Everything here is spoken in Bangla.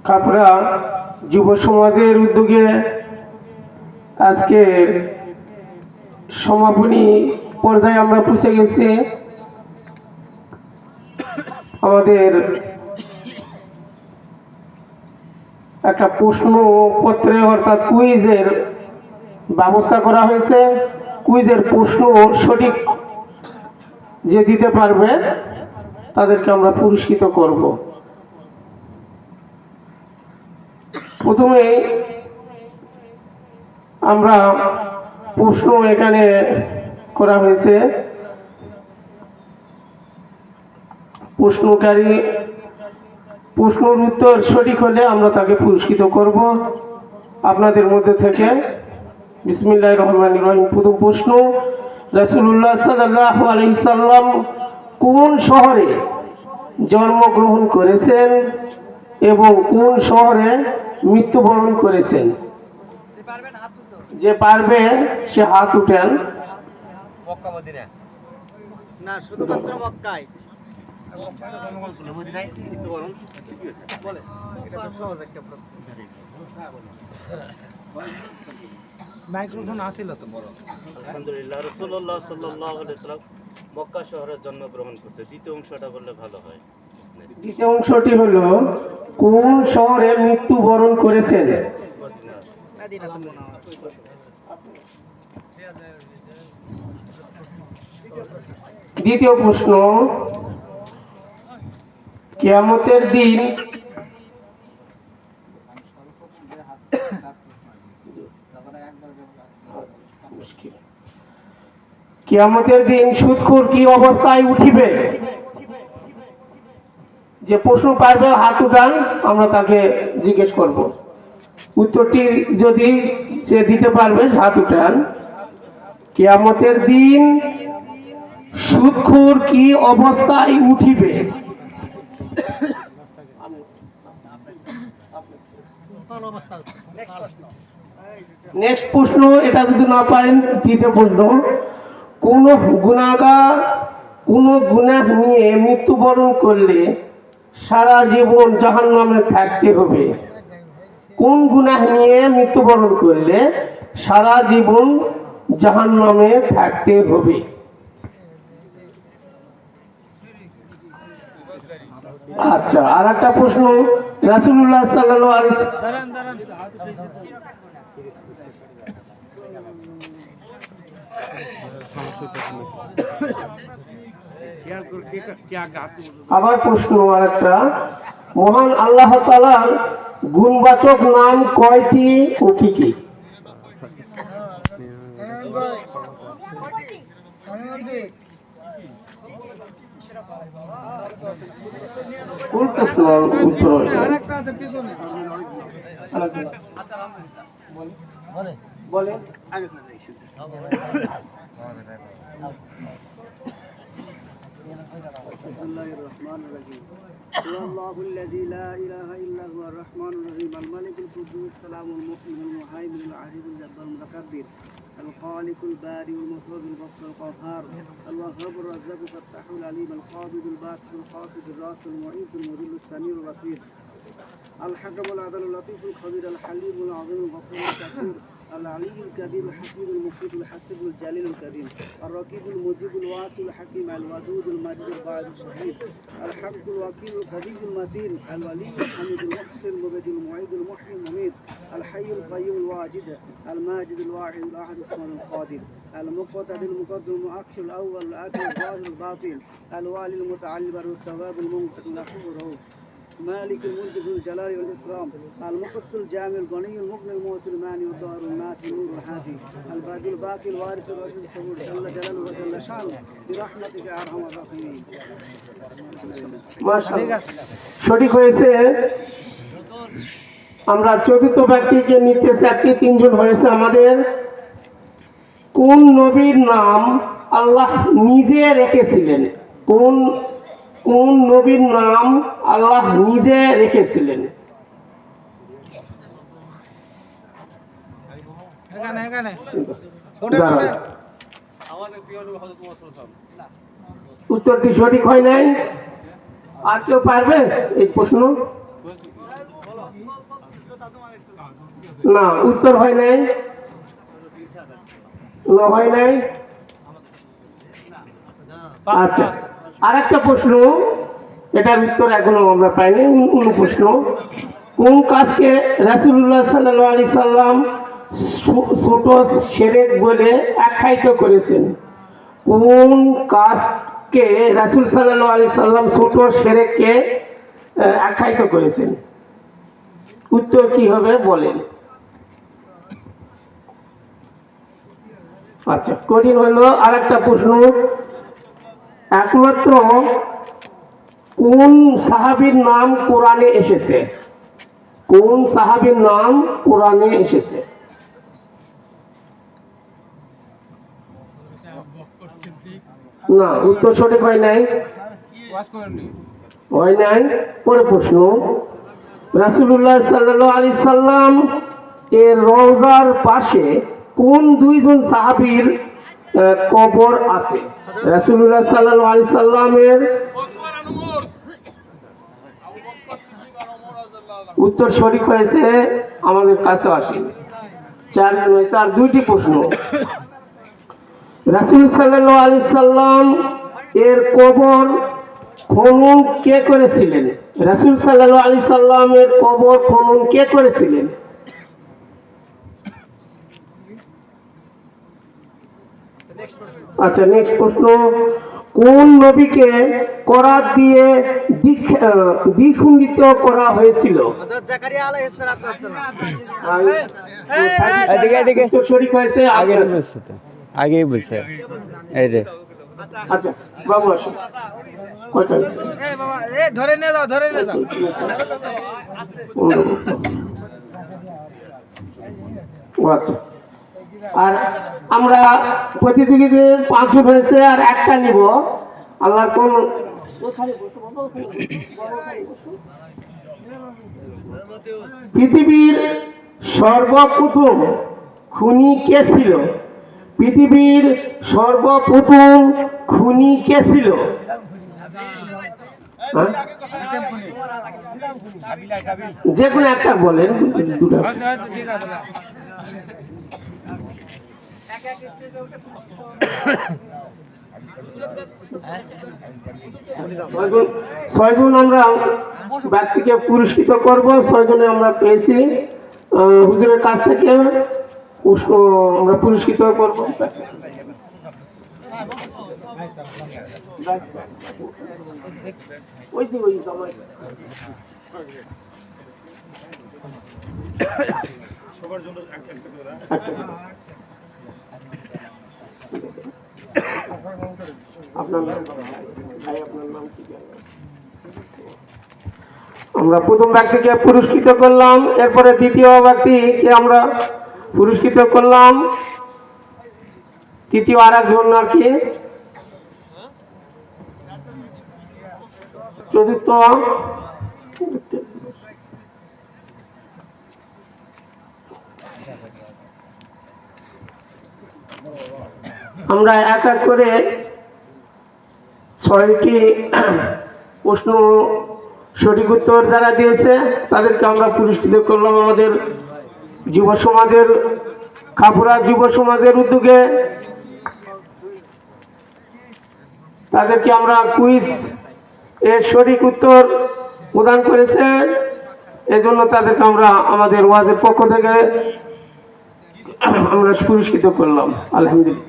খাপড়া যুব সমাজের উদ্যোগে আজকে সমাপনী পর্যায়ে আমরা পৌঁছে গেছি। আমাদের একটা প্রশ্নপত্রে অর্থাৎ কুইজের ব্যবস্থা করা হয়েছে। কুইজের প্রশ্ন সঠিক যে দিতে পারবে তাদেরকে আমরা পুরস্কৃত করব। প্রথমে আমরা প্রশ্ন এখানে করা হয়েছে। প্রশ্নকারী প্রশ্নের উত্তর সঠিক হলে আমরা তাকে পুরস্কৃত করব আপনাদের মধ্যে থেকে। বিসমিল্লাহির রহমানির রহিম। প্রথম প্রশ্ন, রাসূলুল্লাহ সাল্লাল্লাহু আলাইহি সাল্লাম কোন শহরে জন্মগ্রহণ করেছেন এবং কোন শহরে মৃত্যুবরণ করেছেন? যে পারবে সে হাত উঠান। মক্কা মদিনা না, শুধুমাত্র মক্কায়। মাইক্রোফোন আসিল তো বড়। আলহামদুলিল্লাহ, রাসূলুল্লাহ সাল্লাল্লাহু আলাইহি ওয়াসাল্লাম মক্কা শহরে জন্মগ্রহণ করছে। দ্বিতীয় অংশটা বললে ভালো হয়। দ্বিতীয় অংশটি হলো কোন শহরে মৃত্যুবরণ করেছেন? দ্বিতীয় প্রশ্ন, কিয়ামতের দিন সুদখোর কি অবস্থায় উঠিবে? যে প্রশ্ন পারবে হাত উঠান, আমরা তাকে জিজ্ঞেস করব। উত্তরটি যদি সে দিতে পারবে হাত উঠান। কিয়ামতের দিন সুদখোর কি অবস্থায় উঠিবে? নেক্সট প্রশ্ন, এটা যদি না পারেন তৃতীয় প্রশ্ন, কোন গুনাহ নিয়ে মৃত্যুবরণ করলে সারা জীবন জাহান্নামে থাকতে হবে? কোন গুনাহ নিয়ে মৃত্যুবরণ করলে সারা জীবন জাহান্নামে থাকতে হবে? আচ্ছা, আর একটা প্রশ্ন, রাসূলুল্লাহ সাল্লাল্লাহু আলাইহি আবার প্রশ্ন আর একটা, মহান আল্লাহ তাআলার গুণবাচক নাম কয়টি ও কি কি? কোন প্রশ্ন উত্তর বলে? بسم الله الرحمن الرحيم. هو الله الذي لا إله إلا هو الرحمن الرحيم الملك القدوس السلام المؤمن المهيمن العزيز الجبار المتكبر الخالق البارئ المصور الغفور القهار الوهاب الرزاق الفتاح العليم القابض الباسط الخافض الرافع المعيد المذل السميع البصير الحكم العدل اللطيف الخبير الحليم العظيم الغفور الشكور العلي الكبير الحفيظ المقيت الحسيب الجليل الكريم الرقيب المجيب الواسع الحكيم الودود المجيد الباعث الشهيد الحق الوكيل القوي المتين الولي الحميد المحسن المبدي المعيد المحيي المميت الحي القيوم الواجد الماجد الواحد الاحد الصمد القادر المقتدر المقدم المؤخر الاول الاخر الظاهر الباطن الوالي المتعالي التواب المنتقم الغفور الرؤوف مالك الملك ذو الجلال والإكرام المقسط الجامع الغني المغني الموت المانع الظاهر النافع النور الهادي الباقي الباقي الوارث الرشيد الصبور جل جلاله وجل شانه برحمتك يا أرحم الراحمين. মাশাআল্লাহ, সঠিক হয়েছে। আমরা চতুর্থ ব্যক্তিকে নিতে চাচ্ছি, তিনজন হয়েছে আমাদের। কোন নবীর নাম আল্লাহ নিজে রেখেছিলেন? কোন নবীর নাম আল্লাহ নিজে রেখেছিলেন? উত্তরটি সঠিক হয় নাই। আর কেউ পারবে এই প্রশ্ন? না, উত্তর হয় নাই, না হয় নাই। আচ্ছা, আর একটা প্রশ্ন, এটার উত্তর এখনো আমরা পাইনি। অন্য প্রশ্ন, কোন কাজকে রাসূলুল্লাহ সাল্লাল্লাহু আলাইহি সাল্লাম ছোট শিরক বলে আখ্যায়িত করেছেন? কোন কাজকে রাসূল সাল্লাল্লাহু আলাইহি সাল্লাম ছোট শিরককে আখ্যায়িত করেছেন? উত্তর কি হবে বলেন? আচ্ছা, কঠিন হলো। আর একটা প্রশ্ন, একমাত্র কোন সাহাবীর নাম কোরআনে এসেছে? কোন সাহাবীর নাম কোরআনে এসেছে? না, উত্তর সঠিক হয় নাই, হয় নাই। পরে প্রশ্ন, রাসূলুল্লাহ সাল্লাল্লাহু আলাইহি সাল্লাম এর রওজার পাশে কোন দুইজন সাহাবীর কবর আছে? রাসূলুল্লাহ সাল্লাল্লাহু আলাইহি সাল্লামের উত্তর সঠিক হয়েছে, আমাদের কাছে আসেনি, 4 হয়েছে। আর 2টি প্রশ্ন, রাসূল সাল্লাল্লাহু আলাইহি সাল্লাম এর কবর খনন কে করেছিলেন? রাসূল সাল্লাল্লাহু আলাইহি সাল্লামের কবর খনন কে করেছিলেন? আচ্ছা, নেক্সট প্রশ্ন, কোন নবীকে করাত দিয়ে দ্বিখণ্ডিত করা হয়েছিল? হযরত জাকারিয়া আলাইহিস সালাতু ওয়াস সালাম। উত্তর সঠিক হয়েছে, আগেই বলছে এই রে। আচ্ছা বাবু আসুন, কয়টা হয়েছে? ধরে নিয়ে যাও, ধরে নিয়ে যাও। ও আচ্ছা, আর আমরা প্রতিযোগীদের 5 জন হয়েছে, আর একটা নিব। আল্লাহর কোন পৃথিবীর সর্বপ্রথম খুনি কে ছিল? পৃথিবীর সর্বপ্রথম খুনি কে ছিল? হ্যাঁ? যে কোনো একটা বলেন, দুটো। ঠিক আছে, ছয়জন আমরা ব্যক্তিকে পুরস্কৃত করব। 6 জনে আমরা পেয়েছি হুজুরের কাছ থেকে, আমরা পুরস্কৃত করব। সবার জন্য একটা করে আপনার নাম ভাই, আপনার নাম কি? আমরা প্রথম ব্যক্তিকে পুরস্কৃত করলাম, এরপরে দ্বিতীয় ব্যক্তিকে আমরা পুরস্কৃত করলাম, তৃতীয় আর একজন আর কি, চতুর্থ। আমরা এক এক করে 6টি প্রশ্ন সঠিক উত্তর যারা দিয়েছে তাদেরকে আমরা পুরস্কৃত করলাম। আমাদের যুব সমাজের, খাপুরা যুব সমাজের উদ্যোগে তাদেরকে আমরা কুইজ এর সঠিক উত্তর প্রদান করেছে, এজন্য তাদেরকে আমরা আমাদের ওয়াজের পক্ষ থেকে আমরা পুরস্কৃত করলাম। আলহামদুলিল্লাহ।